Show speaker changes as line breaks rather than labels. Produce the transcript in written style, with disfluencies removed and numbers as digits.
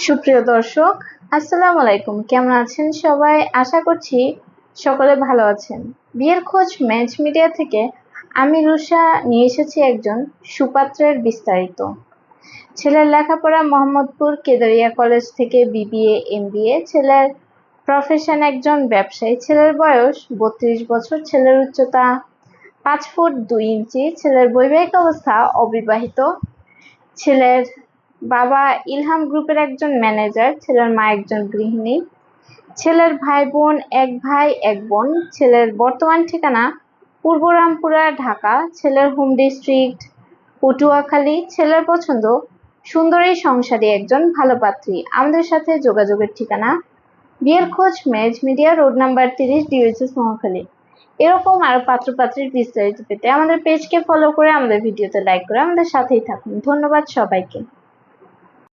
সুপ্রিয় দর্শক, আসসালামু আলাইকুম। কেমন আছেন সবাই? আশা করছি সকলে ভালো আছেন। বিয়ের খোঁজ ম্যাচ মিডিয়া থেকে আমি রুষা নিয়ে এসেছি একজন সুপাত্রের বিস্তারিত। ছেলের লেখাপড়া মোহাম্মদপুর কেদারিয়া কলেজ থেকে বিবিএ এমবিএ। ছেলের প্রফেশন একজন ব্যবসায়ী। ছেলের বয়স 32 বছর। ছেলের উচ্চতা 5 ফুট 2 ইঞ্চি। ছেলের বৈবাহিক অবস্থা অবিবাহিত। ছেলের বাবা ইলহাম গ্রুপের একজন ম্যানেজার। ছেলের মা একজন গৃহিণী। ছেলের ভাই বোন, এক ভাই এক বোন। ছেলের বর্তমান ঠিকানা পূর্ব রামপুরা, ঢাকা। ছেলের হোম ডিস্ট্রিক্ট পটুয়াখালী। ছেলের পছন্দ সুন্দরী, সংসারী, একজন ভালো পাত্রী। আমাদের সাথে যোগাযোগের ঠিকানা বিয়ের খোঁজ match media, road number 30, DOHS Mohakhali. এরকম আরো পাত্রপাত্রীর বিস্তারিত পেতে আমাদের পেজকে ফলো করে, আমাদের ভিডিওতে লাইক করে আমাদের সাথেই থাকুন। ধন্যবাদ সবাইকে।